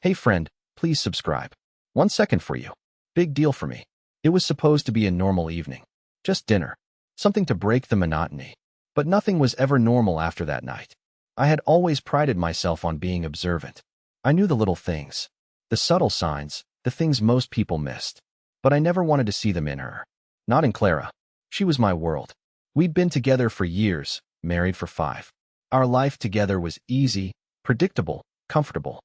Hey friend, please subscribe. 1 second for you. Big deal for me. It was supposed to be a normal evening. Just dinner. Something to break the monotony. But nothing was ever normal after that night. I had always prided myself on being observant. I knew the little things, the subtle signs, the things most people missed. But I never wanted to see them in her. Not in Clara. She was my world. We'd been together for years, married for 5. Our life together was easy, predictable, comfortable.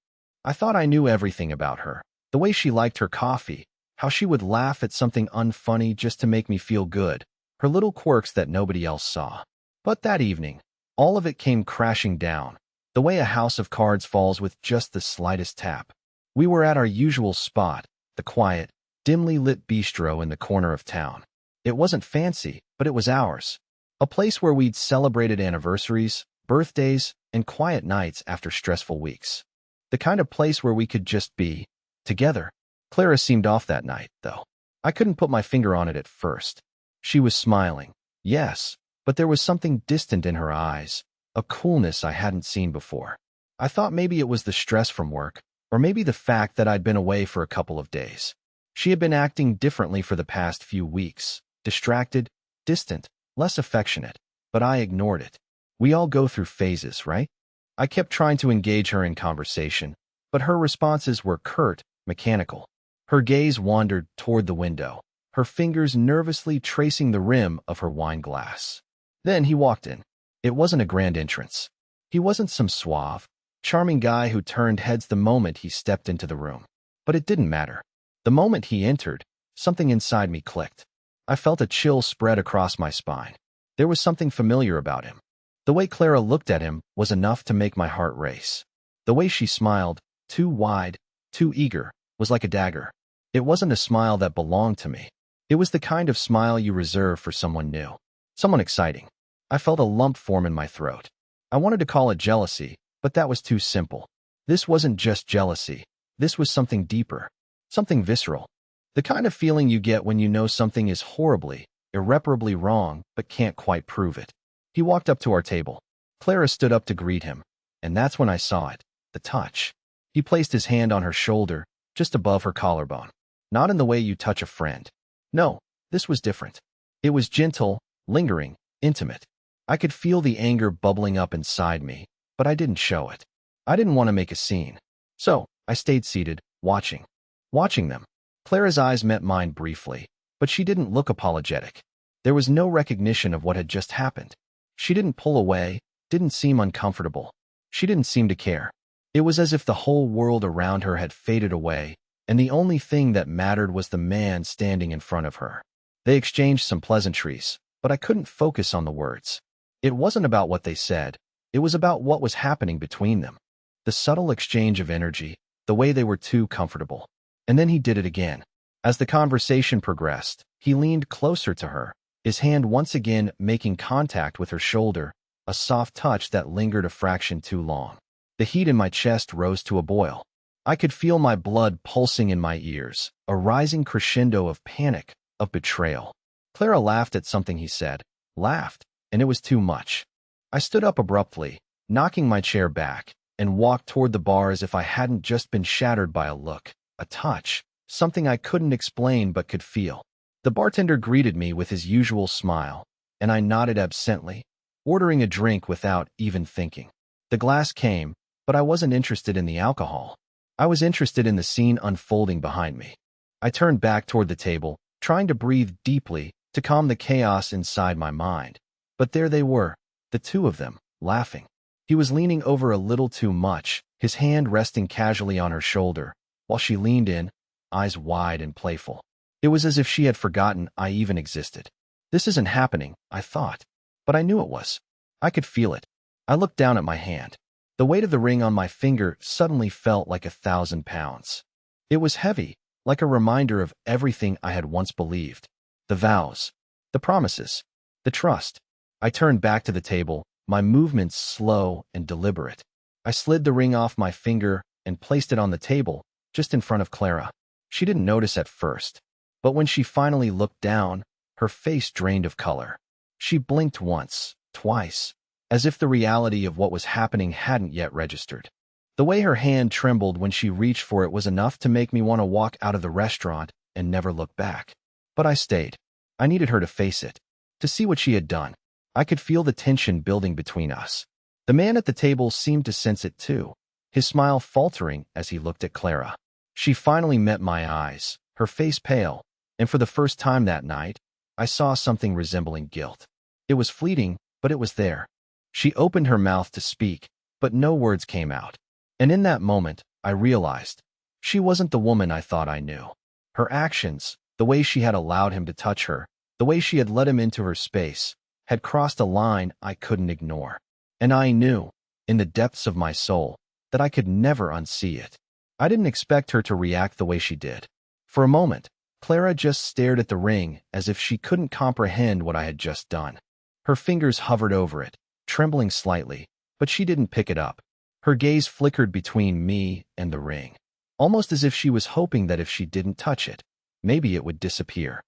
I thought I knew everything about her. The way she liked her coffee, how she would laugh at something unfunny just to make me feel good, her little quirks that nobody else saw. But that evening, all of it came crashing down, the way a house of cards falls with just the slightest tap. We were at our usual spot, the quiet, dimly lit bistro in the corner of town. It wasn't fancy, but it was ours. A place where we'd celebrated anniversaries, birthdays, and quiet nights after stressful weeks. The kind of place where we could just be together. Clara seemed off that night, though. I couldn't put my finger on it at first. She was smiling, yes, but there was something distant in her eyes, a coolness I hadn't seen before. I thought maybe it was the stress from work, or maybe the fact that I'd been away for a couple of days. She had been acting differently for the past few weeks, distracted, distant, less affectionate, but I ignored it. We all go through phases, right? I kept trying to engage her in conversation, but her responses were curt, mechanical. Her gaze wandered toward the window, her fingers nervously tracing the rim of her wine glass. Then he walked in. It wasn't a grand entrance. He wasn't some suave, charming guy who turned heads the moment he stepped into the room. But it didn't matter. The moment he entered, something inside me clicked. I felt a chill spread across my spine. There was something familiar about him. The way Clara looked at him was enough to make my heart race. The way she smiled, too wide, too eager, was like a dagger. It wasn't a smile that belonged to me. It was the kind of smile you reserve for someone new, someone exciting. I felt a lump form in my throat. I wanted to call it jealousy, but that was too simple. This wasn't just jealousy. This was something deeper, something visceral. The kind of feeling you get when you know something is horribly, irreparably wrong, but can't quite prove it. He walked up to our table. Clara stood up to greet him, and that's when I saw it, the touch. He placed his hand on her shoulder, just above her collarbone. Not in the way you touch a friend. No, this was different. It was gentle, lingering, intimate. I could feel the anger bubbling up inside me, but I didn't show it. I didn't want to make a scene. So, I stayed seated, watching them. Clara's eyes met mine briefly, but she didn't look apologetic. There was no recognition of what had just happened. She didn't pull away, didn't seem uncomfortable. She didn't seem to care. It was as if the whole world around her had faded away, and the only thing that mattered was the man standing in front of her. They exchanged some pleasantries, but I couldn't focus on the words. It wasn't about what they said. It was about what was happening between them. The subtle exchange of energy, the way they were too comfortable. And then he did it again. As the conversation progressed, he leaned closer to her, his hand once again making contact with her shoulder, a soft touch that lingered a fraction too long. The heat in my chest rose to a boil. I could feel my blood pulsing in my ears, a rising crescendo of panic, of betrayal. Clara laughed at something he said, laughed, and it was too much. I stood up abruptly, knocking my chair back, and walked toward the bar as if I hadn't just been shattered by a look, a touch, something I couldn't explain but could feel. The bartender greeted me with his usual smile, and I nodded absently, ordering a drink without even thinking. The glass came, but I wasn't interested in the alcohol. I was interested in the scene unfolding behind me. I turned back toward the table, trying to breathe deeply to calm the chaos inside my mind. But there they were, the two of them, laughing. He was leaning over a little too much, his hand resting casually on her shoulder, while she leaned in, eyes wide and playful. It was as if she had forgotten I even existed. This isn't happening, I thought. But I knew it was. I could feel it. I looked down at my hand. The weight of the ring on my finger suddenly felt like 1,000 pounds. It was heavy, like a reminder of everything I had once believed. The vows, the promises, the trust. I turned back to the table, my movements slow and deliberate. I slid the ring off my finger and placed it on the table, just in front of Clara. She didn't notice at first, but when she finally looked down, her face drained of color. She blinked once, twice, as if the reality of what was happening hadn't yet registered. The way her hand trembled when she reached for it was enough to make me want to walk out of the restaurant and never look back. But I stayed. I needed her to face it, to see what she had done. I could feel the tension building between us. The man at the table seemed to sense it too, his smile faltering as he looked at Clara. She finally met my eyes, her face pale, and for the first time that night, I saw something resembling guilt. It was fleeting, but it was there. She opened her mouth to speak, but no words came out. And in that moment, I realized she wasn't the woman I thought I knew. Her actions, the way she had allowed him to touch her, the way she had let him into her space, had crossed a line I couldn't ignore. And I knew, in the depths of my soul, that I could never unsee it. I didn't expect her to react the way she did. For a moment, Clara just stared at the ring as if she couldn't comprehend what I had just done. Her fingers hovered over it, trembling slightly, but she didn't pick it up. Her gaze flickered between me and the ring, almost as if she was hoping that if she didn't touch it, maybe it would disappear.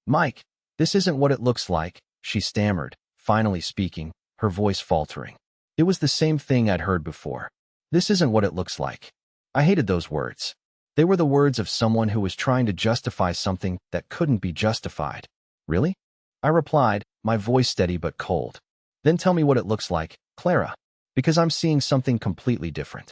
Mike, this isn't what it looks like, she stammered, finally speaking, her voice faltering. It was the same thing I'd heard before. This isn't what it looks like. I hated those words. They were the words of someone who was trying to justify something that couldn't be justified. Really? I replied, my voice steady but cold. Then tell me what it looks like, Clara, because I'm seeing something completely different.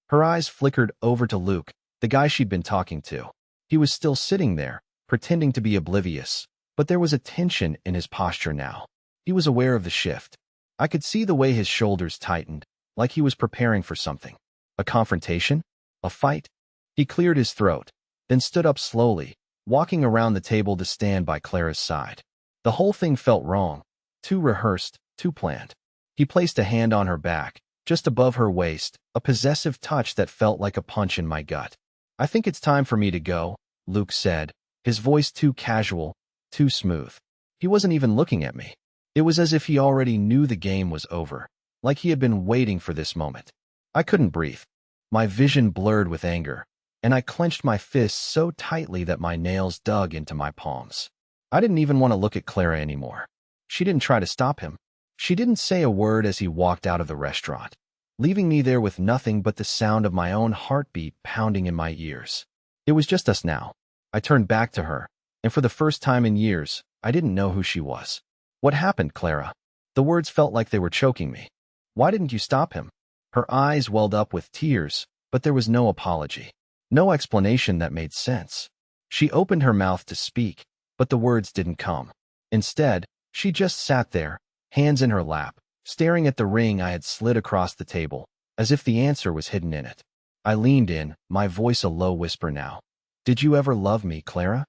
Her eyes flickered over to Luke, the guy she'd been talking to. He was still sitting there, pretending to be oblivious, but there was a tension in his posture now. He was aware of the shift. I could see the way his shoulders tightened, like he was preparing for something. A confrontation? A fight? He cleared his throat, then stood up slowly, walking around the table to stand by Clara's side. The whole thing felt wrong, too rehearsed, too planned. He placed a hand on her back, just above her waist, a possessive touch that felt like a punch in my gut. I think it's time for me to go, Luke said, his voice too casual, too smooth. He wasn't even looking at me. It was as if he already knew the game was over, like he had been waiting for this moment. I couldn't breathe. My vision blurred with anger, and I clenched my fists so tightly that my nails dug into my palms. I didn't even want to look at Clara anymore. She didn't try to stop him. She didn't say a word as he walked out of the restaurant, leaving me there with nothing but the sound of my own heartbeat pounding in my ears. It was just us now. I turned back to her, and for the first time in years, I didn't know who she was. What happened, Clara? The words felt like they were choking me. Why didn't you stop him? Her eyes welled up with tears, but there was no apology. No explanation that made sense. She opened her mouth to speak, but the words didn't come. Instead, she just sat there, hands in her lap, staring at the ring I had slid across the table, as if the answer was hidden in it. I leaned in, my voice a low whisper now. Did you ever love me, Clara?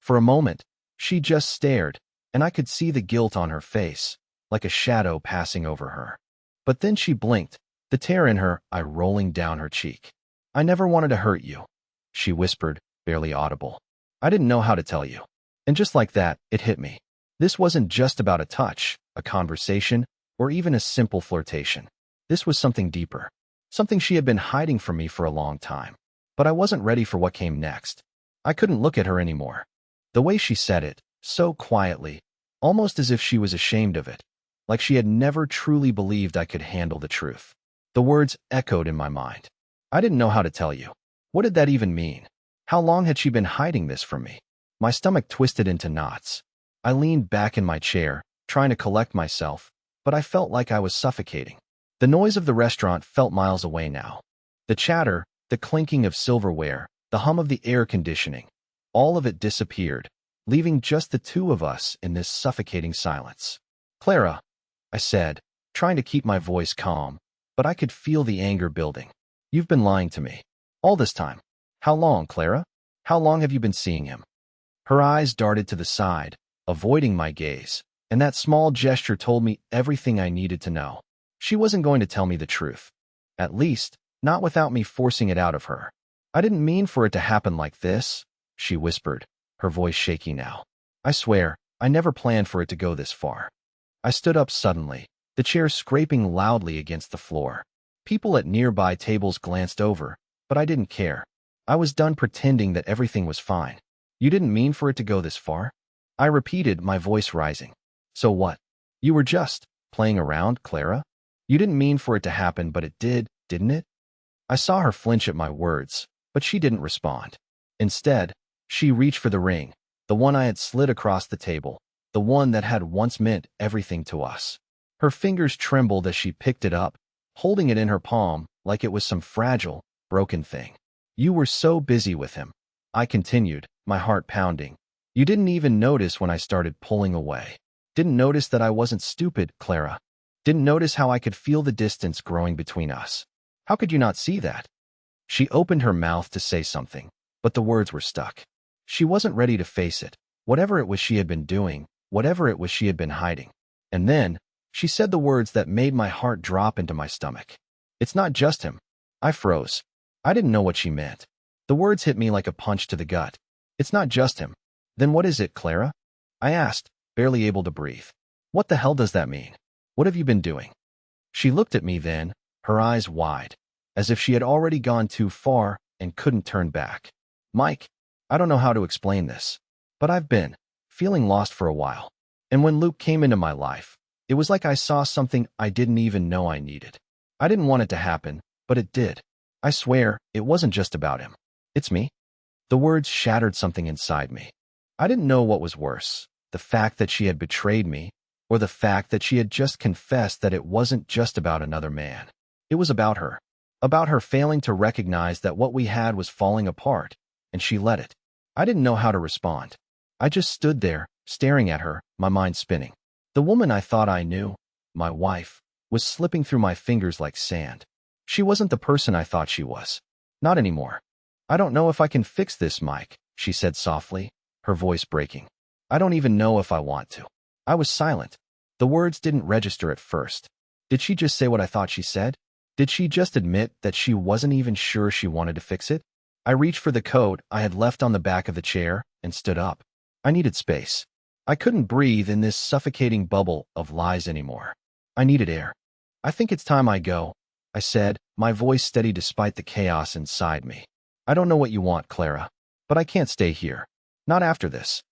For a moment, she just stared, and I could see the guilt on her face, like a shadow passing over her. But then she blinked, the tear in her eye rolling down her cheek. I never wanted to hurt you, she whispered, barely audible. I didn't know how to tell you. And just like that, it hit me. This wasn't just about a touch, a conversation, or even a simple flirtation. This was something deeper, something she had been hiding from me for a long time. But I wasn't ready for what came next. I couldn't look at her anymore. The way she said it, so quietly, almost as if she was ashamed of it, like she had never truly believed I could handle the truth. The words echoed in my mind. I didn't know how to tell you. What did that even mean? How long had she been hiding this from me? My stomach twisted into knots. I leaned back in my chair, trying to collect myself, but I felt like I was suffocating. The noise of the restaurant felt miles away now. The chatter, the clinking of silverware, the hum of the air conditioning, all of it disappeared, leaving just the two of us in this suffocating silence. Clara, I said, trying to keep my voice calm, but I could feel the anger building. You've been lying to me. All this time. How long, Clara? How long have you been seeing him? Her eyes darted to the side, avoiding my gaze, and that small gesture told me everything I needed to know. She wasn't going to tell me the truth. At least, not without me forcing it out of her. I didn't mean for it to happen like this, she whispered, her voice shaky now. I swear, I never planned for it to go this far. I stood up suddenly, the chair scraping loudly against the floor. People at nearby tables glanced over, but I didn't care. I was done pretending that everything was fine. You didn't mean for it to go this far? I repeated, my voice rising. So what? You were just playing around, Clara? You didn't mean for it to happen, but it did, didn't it? I saw her flinch at my words, but she didn't respond. Instead, she reached for the ring, the one I had slid across the table, the one that had once meant everything to us. Her fingers trembled as she picked it up, holding it in her palm like it was some fragile, broken thing. You were so busy with him, I continued, my heart pounding. You didn't even notice when I started pulling away. Didn't notice that I wasn't stupid, Clara. Didn't notice how I could feel the distance growing between us. How could you not see that? She opened her mouth to say something, but the words were stuck. She wasn't ready to face it, whatever it was she had been doing, whatever it was she had been hiding. And then, she said the words that made my heart drop into my stomach. It's not just him. I froze. I didn't know what she meant. The words hit me like a punch to the gut. It's not just him. Then what is it, Clara? I asked, barely able to breathe. What the hell does that mean? What have you been doing? She looked at me then, her eyes wide, as if she had already gone too far and couldn't turn back. Mike, I don't know how to explain this, but I've been feeling lost for a while. And when Luke came into my life, it was like I saw something I didn't even know I needed. I didn't want it to happen, but it did. I swear, it wasn't just about him. It's me. The words shattered something inside me. I didn't know what was worse, the fact that she had betrayed me, or the fact that she had just confessed that it wasn't just about another man. It was about her failing to recognize that what we had was falling apart, and she let it. I didn't know how to respond. I just stood there, staring at her, my mind spinning. The woman I thought I knew, my wife, was slipping through my fingers like sand. She wasn't the person I thought she was. Not anymore. I don't know if I can fix this, Mike, she said softly, her voice breaking. I don't even know if I want to. I was silent. The words didn't register at first. Did she just say what I thought she said? Did she just admit that she wasn't even sure she wanted to fix it? I reached for the coat I had left on the back of the chair and stood up. I needed space. I couldn't breathe in this suffocating bubble of lies anymore. I needed air. I think it's time I go, I said, my voice steady despite the chaos inside me. I don't know what you want, Clara, but I can't stay here. Not after this.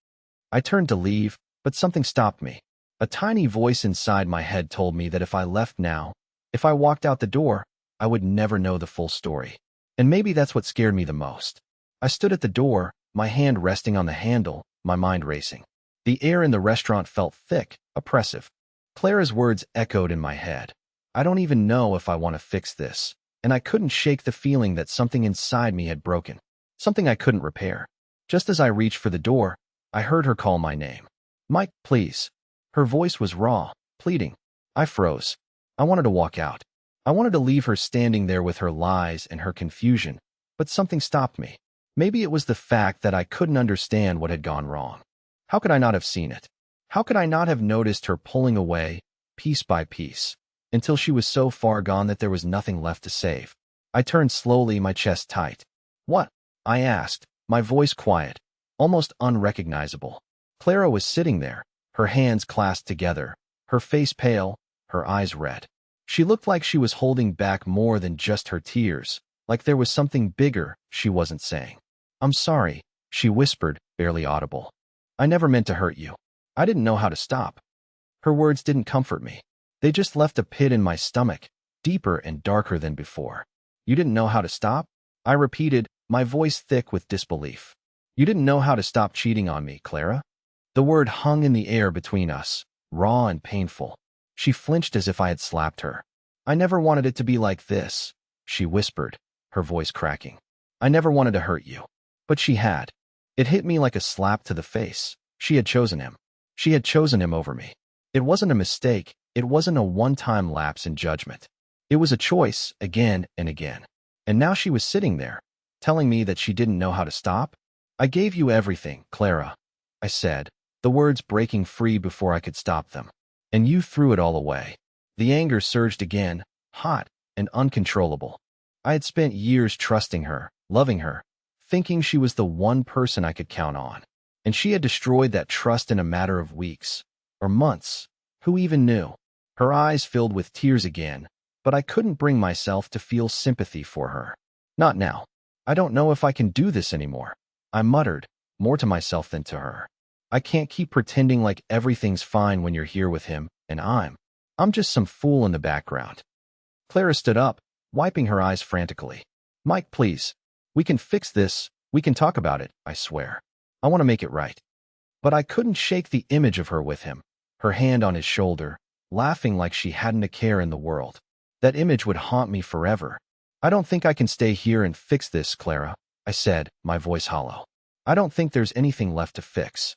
I turned to leave, but something stopped me. A tiny voice inside my head told me that if I left now, if I walked out the door, I would never know the full story. And maybe that's what scared me the most. I stood at the door, my hand resting on the handle, my mind racing. The air in the restaurant felt thick, oppressive. Clara's words echoed in my head. I don't even know if I want to fix this, and I couldn't shake the feeling that something inside me had broken, something I couldn't repair. Just as I reached for the door, I heard her call my name. Mike, please. Her voice was raw, pleading. I froze. I wanted to walk out. I wanted to leave her standing there with her lies and her confusion, but something stopped me. Maybe it was the fact that I couldn't understand what had gone wrong. How could I not have seen it? How could I not have noticed her pulling away, piece by piece, until she was so far gone that there was nothing left to save? I turned slowly, my chest tight. What? I asked, my voice quiet, almost unrecognizable. Clara was sitting there, her hands clasped together, her face pale, her eyes red. She looked like she was holding back more than just her tears, like there was something bigger she wasn't saying. I'm sorry, she whispered, barely audible. I never meant to hurt you. I didn't know how to stop. Her words didn't comfort me. They just left a pit in my stomach, deeper and darker than before. You didn't know how to stop? I repeated, my voice thick with disbelief. You didn't know how to stop cheating on me, Clara? The word hung in the air between us, raw and painful. She flinched as if I had slapped her. I never wanted it to be like this, she whispered, her voice cracking. I never wanted to hurt you. But she had. It hit me like a slap to the face. She had chosen him. She had chosen him over me. It wasn't a mistake. It wasn't a one-time lapse in judgment. It was a choice, again and again. And now she was sitting there, telling me that she didn't know how to stop. I gave you everything, Clara, I said, the words breaking free before I could stop them. And you threw it all away. The anger surged again, hot and uncontrollable. I had spent years trusting her, loving her, thinking she was the one person I could count on. And she had destroyed that trust in a matter of weeks, or months. Who even knew? Her eyes filled with tears again, but I couldn't bring myself to feel sympathy for her. Not now. I don't know if I can do this anymore. I muttered, more to myself than to her. I can't keep pretending like everything's fine when you're here with him, and I'm just some fool in the background. Clara stood up, wiping her eyes frantically. Mike, please. We can fix this. We can talk about it, I swear. I want to make it right. But I couldn't shake the image of her with him, her hand on his shoulder, laughing like she hadn't a care in the world. That image would haunt me forever. I don't think I can stay here and fix this, Clara, I said, my voice hollow. I don't think there's anything left to fix.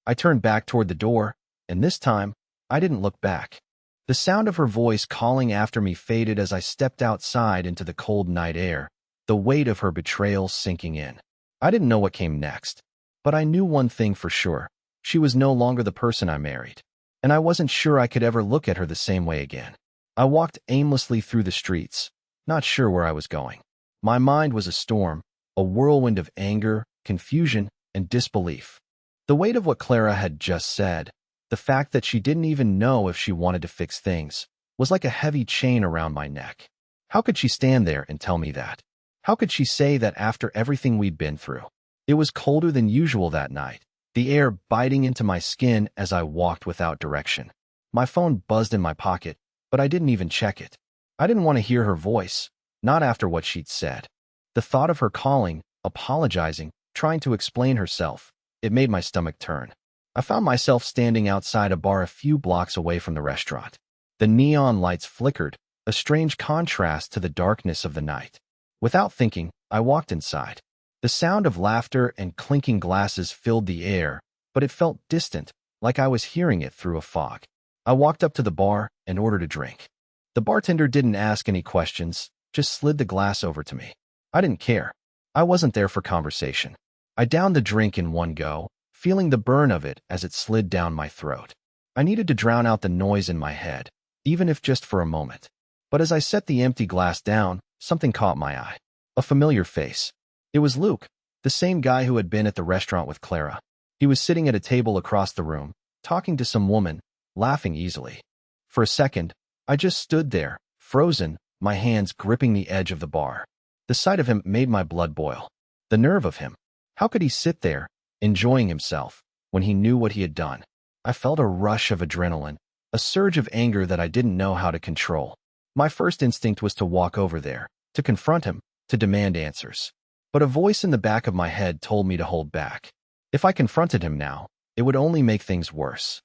I turned back toward the door, and this time, I didn't look back. The sound of her voice calling after me faded as I stepped outside into the cold night air, the weight of her betrayal sinking in. I didn't know what came next, but I knew one thing for sure. She was no longer the person I married, and I wasn't sure I could ever look at her the same way again. I walked aimlessly through the streets, not sure where I was going. My mind was a storm, a whirlwind of anger, confusion, and disbelief. The weight of what Clara had just said, the fact that she didn't even know if she wanted to fix things, was like a heavy chain around my neck. How could she stand there and tell me that? How could she say that after everything we'd been through? It was colder than usual that night, the air biting into my skin as I walked without direction. My phone buzzed in my pocket, but I didn't even check it. I didn't want to hear her voice, not after what she'd said. The thought of her calling, apologizing, trying to explain herself, it made my stomach turn. I found myself standing outside a bar a few blocks away from the restaurant. The neon lights flickered, a strange contrast to the darkness of the night. Without thinking, I walked inside. The sound of laughter and clinking glasses filled the air, but it felt distant, like I was hearing it through a fog. I walked up to the bar and ordered a drink. The bartender didn't ask any questions, just slid the glass over to me. I didn't care. I wasn't there for conversation. I downed the drink in one go, feeling the burn of it as it slid down my throat. I needed to drown out the noise in my head, even if just for a moment. But as I set the empty glass down, something caught my eye. A familiar face. It was Luke, the same guy who had been at the restaurant with Clara. He was sitting at a table across the room, talking to some woman, laughing easily. For a second, I just stood there, frozen, my hands gripping the edge of the bar. The sight of him made my blood boil. The nerve of him. How could he sit there, enjoying himself, when he knew what he had done? I felt a rush of adrenaline, a surge of anger that I didn't know how to control. My first instinct was to walk over there, to confront him, to demand answers. But a voice in the back of my head told me to hold back. If I confronted him now, it would only make things worse.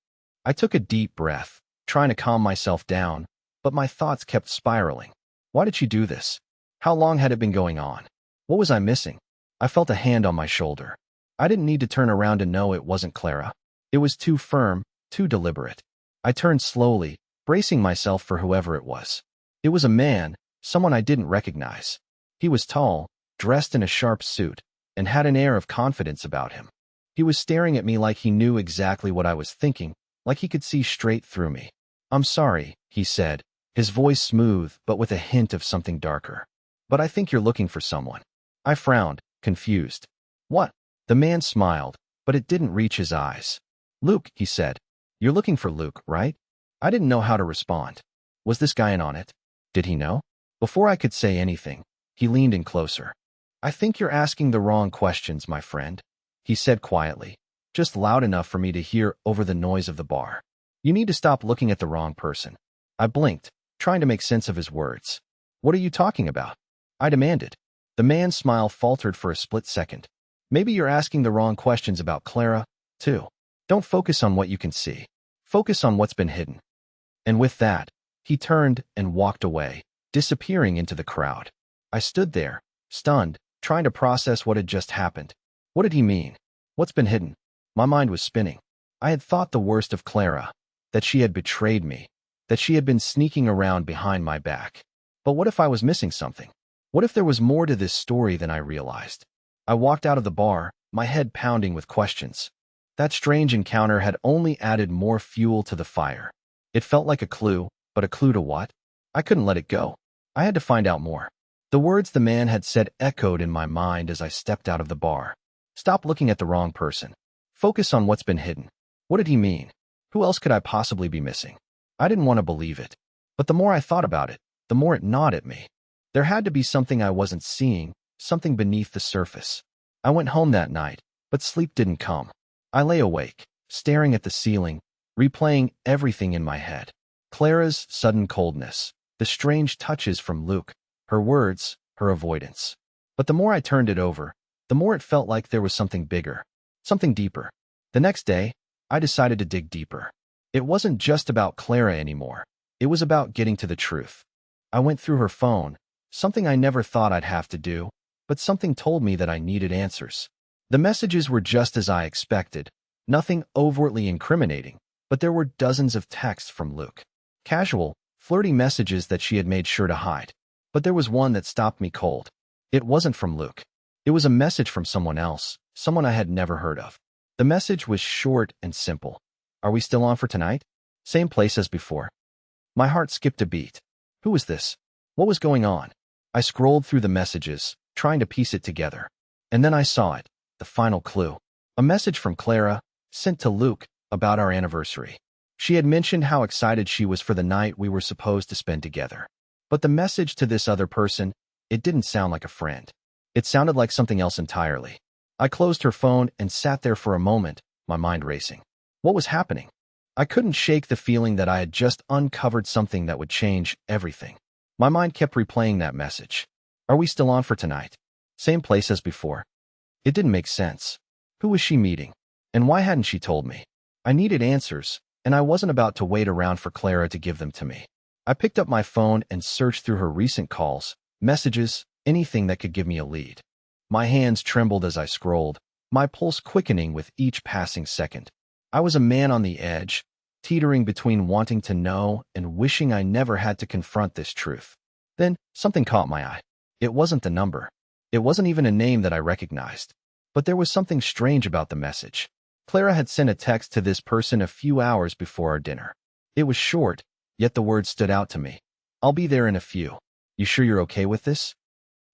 I took a deep breath, trying to calm myself down, but my thoughts kept spiraling. Why did she do this? How long had it been going on? What was I missing? I felt a hand on my shoulder. I didn't need to turn around to know it wasn't Clara. It was too firm, too deliberate. I turned slowly, bracing myself for whoever it was. It was a man, someone I didn't recognize. He was tall, dressed in a sharp suit, and had an air of confidence about him. He was staring at me like he knew exactly what I was thinking, like he could see straight through me. "I'm sorry," he said, his voice smooth but with a hint of something darker. "But I think you're looking for someone." I frowned, confused. "What?" The man smiled, but it didn't reach his eyes. "Luke," he said. "You're looking for Luke, right?" I didn't know how to respond. Was this guy in on it? Did he know? Before I could say anything, he leaned in closer. "I think you're asking the wrong questions, my friend," he said quietly, just loud enough for me to hear over the noise of the bar. "You need to stop looking at the wrong person." I blinked, trying to make sense of his words. "What are you talking about?" I demanded. The man's smile faltered for a split second. "Maybe you're asking the wrong questions about Clara, too. Don't focus on what you can see. Focus on what's been hidden." And with that, he turned and walked away, disappearing into the crowd. I stood there, stunned, trying to process what had just happened. What did he mean? What's been hidden? My mind was spinning. I had thought the worst of Clara, that she had betrayed me, that she had been sneaking around behind my back. But what if I was missing something? What if there was more to this story than I realized? I walked out of the bar, my head pounding with questions. That strange encounter had only added more fuel to the fire. It felt like a clue, but a clue to what? I couldn't let it go. I had to find out more. The words the man had said echoed in my mind as I stepped out of the bar. Stop looking at the wrong person. Focus on what's been hidden. What did he mean? Who else could I possibly be missing? I didn't want to believe it. But the more I thought about it, the more it gnawed at me. There had to be something I wasn't seeing, something beneath the surface. I went home that night, but sleep didn't come. I lay awake, staring at the ceiling, replaying everything in my head. Clara's sudden coldness, the strange touches from Luke, her words, her avoidance. But the more I turned it over, the more it felt like there was something bigger, something deeper. The next day, I decided to dig deeper. It wasn't just about Clara anymore. It was about getting to the truth. I went through her phone, something I never thought I'd have to do, but something told me that I needed answers. The messages were just as I expected, nothing overtly incriminating, but there were dozens of texts from Luke. Casual, flirty messages that she had made sure to hide. But there was one that stopped me cold. It wasn't from Luke. It was a message from someone else, someone I had never heard of. The message was short and simple. Are we still on for tonight? Same place as before. My heart skipped a beat. Who was this? What was going on? I scrolled through the messages, trying to piece it together. And then I saw it, the final clue. A message from Clara, sent to Luke, about our anniversary. She had mentioned how excited she was for the night we were supposed to spend together. But the message to this other person, it didn't sound like a friend. It sounded like something else entirely. I closed her phone and sat there for a moment, my mind racing. What was happening? I couldn't shake the feeling that I had just uncovered something that would change everything. My mind kept replaying that message. Are we still on for tonight? Same place as before. It didn't make sense. Who was she meeting? And why hadn't she told me? I needed answers, and I wasn't about to wait around for Clara to give them to me. I picked up my phone and searched through her recent calls, messages, anything that could give me a lead. My hands trembled as I scrolled, my pulse quickening with each passing second. I was a man on the edge, teetering between wanting to know and wishing I never had to confront this truth. Then, something caught my eye. It wasn't the number. It wasn't even a name that I recognized. But there was something strange about the message. Clara had sent a text to this person a few hours before our dinner. It was short, yet the words stood out to me. I'll be there in a few. You sure you're okay with this?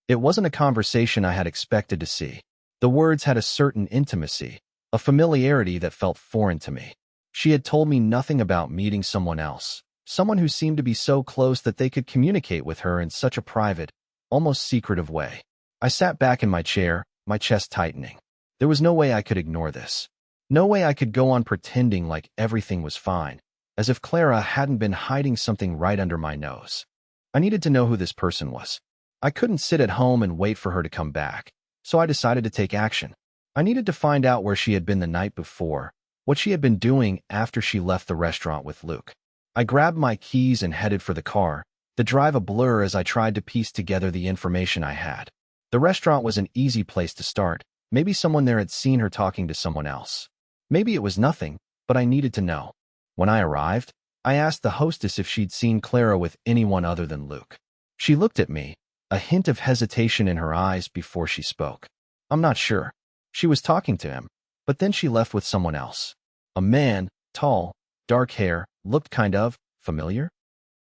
It wasn't a conversation I had expected to see. The words had a certain intimacy, a familiarity that felt foreign to me. She had told me nothing about meeting someone else, someone who seemed to be so close that they could communicate with her in such a private, almost secretive way. I sat back in my chair, my chest tightening. There was no way I could ignore this. No way I could go on pretending like everything was fine, as if Clara hadn't been hiding something right under my nose. I needed to know who this person was. I couldn't sit at home and wait for her to come back, so I decided to take action. I needed to find out where she had been the night before, what she had been doing after she left the restaurant with Luke. I grabbed my keys and headed for the car, the drive a blur as I tried to piece together the information I had. The restaurant was an easy place to start. Maybe someone there had seen her talking to someone else. Maybe it was nothing, but I needed to know. When I arrived, I asked the hostess if she'd seen Clara with anyone other than Luke. She looked at me, a hint of hesitation in her eyes before she spoke. I'm not sure. She was talking to him, but then she left with someone else. A man, tall, dark hair, looked kind of familiar.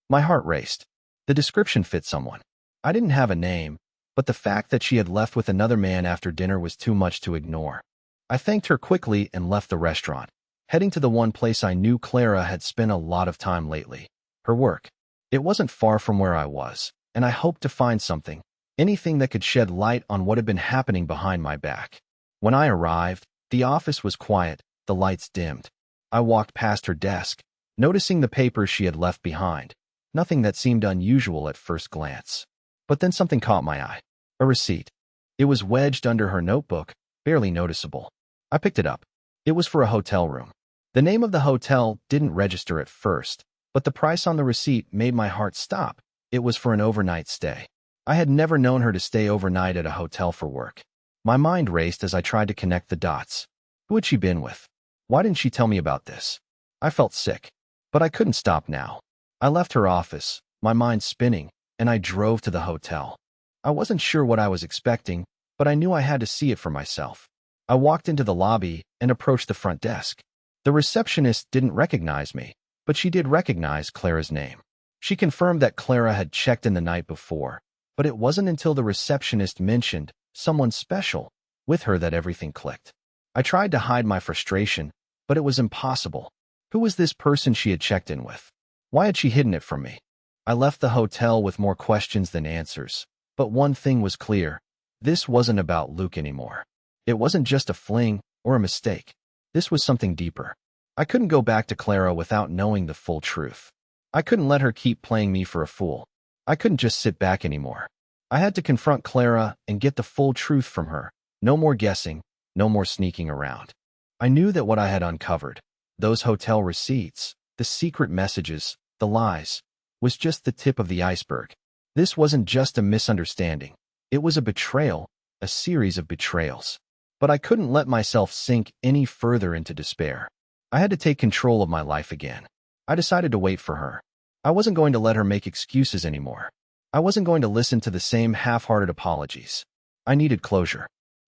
My heart raced. The description fit someone. I didn't have a name, but the fact that she had left with another man after dinner was too much to ignore. I thanked her quickly and left the restaurant, heading to the one place I knew Clara had spent a lot of time lately, her work. It wasn't far from where I was, and I hoped to find something, anything that could shed light on what had been happening behind my back. When I arrived, the office was quiet, the lights dimmed. I walked past her desk, noticing the papers she had left behind, nothing that seemed unusual at first glance. But then something caught my eye. A receipt. It was wedged under her notebook, barely noticeable. I picked it up. It was for a hotel room. The name of the hotel didn't register at first, but the price on the receipt made my heart stop. It was for an overnight stay. I had never known her to stay overnight at a hotel for work. My mind raced as I tried to connect the dots. Who had she been with? Why didn't she tell me about this? I felt sick, but I couldn't stop now. I left her office, my mind spinning, and I drove to the hotel. I wasn't sure what I was expecting, but I knew I had to see it for myself. I walked into the lobby and approached the front desk. The receptionist didn't recognize me, but she did recognize Clara's name. She confirmed that Clara had checked in the night before, but it wasn't until the receptionist mentioned someone special with her that everything clicked. I tried to hide my frustration, but it was impossible. Who was this person she had checked in with? Why had she hidden it from me? I left the hotel with more questions than answers, but one thing was clear. This wasn't about Luke anymore. It wasn't just a fling or a mistake. This was something deeper. I couldn't go back to Clara without knowing the full truth. I couldn't let her keep playing me for a fool. I couldn't just sit back anymore. I had to confront Clara and get the full truth from her. No more guessing, no more sneaking around. I knew that what I had uncovered, those hotel receipts, the secret messages, the lies, was just the tip of the iceberg. This wasn't just a misunderstanding. It was a betrayal, a series of betrayals. But I couldn't let myself sink any further into despair. I had to take control of my life again. I decided to wait for her. I wasn't going to let her make excuses anymore. I wasn't going to listen to the same half-hearted apologies. I needed closure.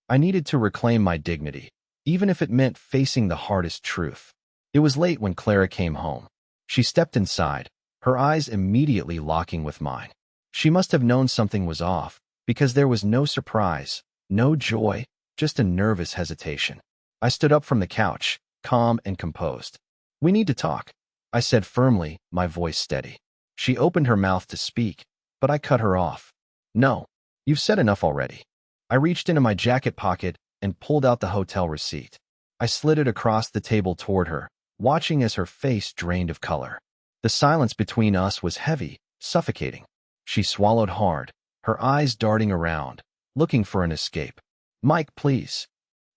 I needed to reclaim my dignity, even if it meant facing the hardest truth. It was late when Clara came home. She stepped inside, her eyes immediately locking with mine. She must have known something was off, because there was no surprise, no joy, just a nervous hesitation. I stood up from the couch, calm and composed. "We need to talk," I said firmly, my voice steady. She opened her mouth to speak, but I cut her off. "No, you've said enough already." I reached into my jacket pocket and pulled out the hotel receipt. I slid it across the table toward her, watching as her face drained of color. The silence between us was heavy, suffocating. She swallowed hard, her eyes darting around, looking for an escape. "Mike, please."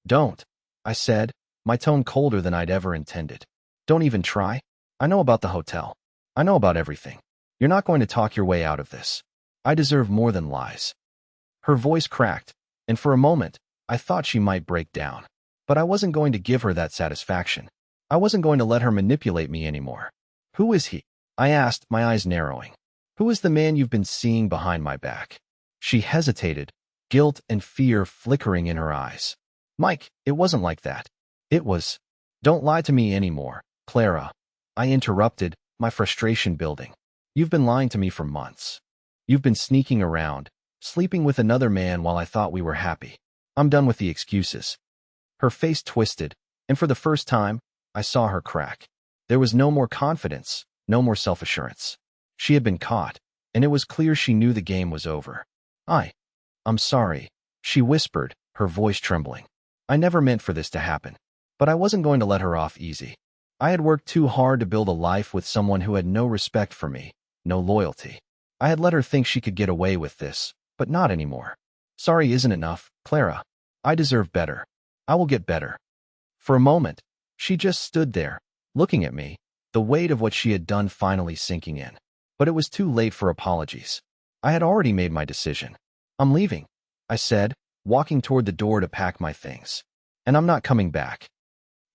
"Don't," I said, my tone colder than I'd ever intended. "Don't even try. I know about the hotel. I know about everything. You're not going to talk your way out of this. I deserve more than lies." Her voice cracked, and for a moment, I thought she might break down. But I wasn't going to give her that satisfaction. I wasn't going to let her manipulate me anymore. "Who is he?" I asked, my eyes narrowing. "Who is the man you've been seeing behind my back?" She hesitated, guilt and fear flickering in her eyes. "Mike, it wasn't like that. It was—" "Don't lie to me anymore, Clara," I interrupted, my frustration building. "You've been lying to me for months. You've been sneaking around, sleeping with another man while I thought we were happy. I'm done with the excuses." Her face twisted, and for the first time, I saw her crack. There was no more confidence, no more self-assurance. She had been caught, and it was clear she knew the game was over. I'm sorry," she whispered, her voice trembling. "I never meant for this to happen. But I wasn't going to let her off easy. I had worked too hard to build a life with someone who had no respect for me, no loyalty. I had let her think she could get away with this, but not anymore. Sorry isn't enough, Clara. I deserve better. I will get better." For a moment, she just stood there, looking at me, the weight of what she had done finally sinking in. But it was too late for apologies. I had already made my decision. "I'm leaving," I said, walking toward the door to pack my things. "And I'm not coming back."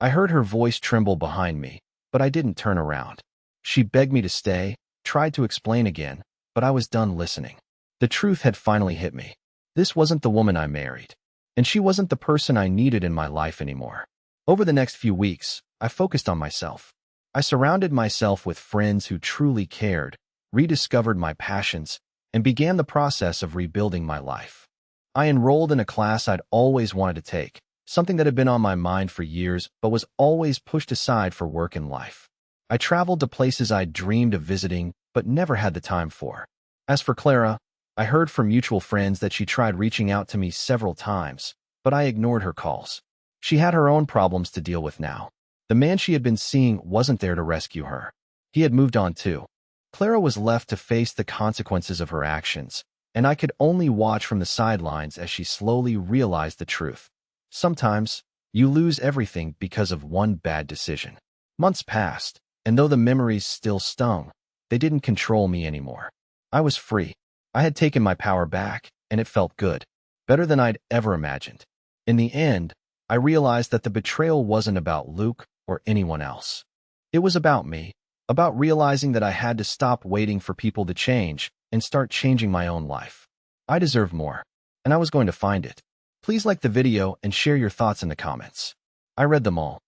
I heard her voice tremble behind me, but I didn't turn around. She begged me to stay, tried to explain again, but I was done listening. The truth had finally hit me. This wasn't the woman I married, and she wasn't the person I needed in my life anymore. Over the next few weeks, I focused on myself. I surrounded myself with friends who truly cared, rediscovered my passions, and began the process of rebuilding my life. I enrolled in a class I'd always wanted to take, something that had been on my mind for years but was always pushed aside for work and life. I traveled to places I'd dreamed of visiting but never had the time for. As for Clara, I heard from mutual friends that she tried reaching out to me several times, but I ignored her calls. She had her own problems to deal with now. The man she had been seeing wasn't there to rescue her. He had moved on too. Clara was left to face the consequences of her actions, and I could only watch from the sidelines as she slowly realized the truth. Sometimes, you lose everything because of one bad decision. Months passed, and though the memories still stung, they didn't control me anymore. I was free. I had taken my power back, and it felt good. Better than I'd ever imagined. In the end, I realized that the betrayal wasn't about Luke or anyone else. It was about me, about realizing that I had to stop waiting for people to change and start changing my own life. I deserved more, and I was going to find it. Please like the video and share your thoughts in the comments. I read them all.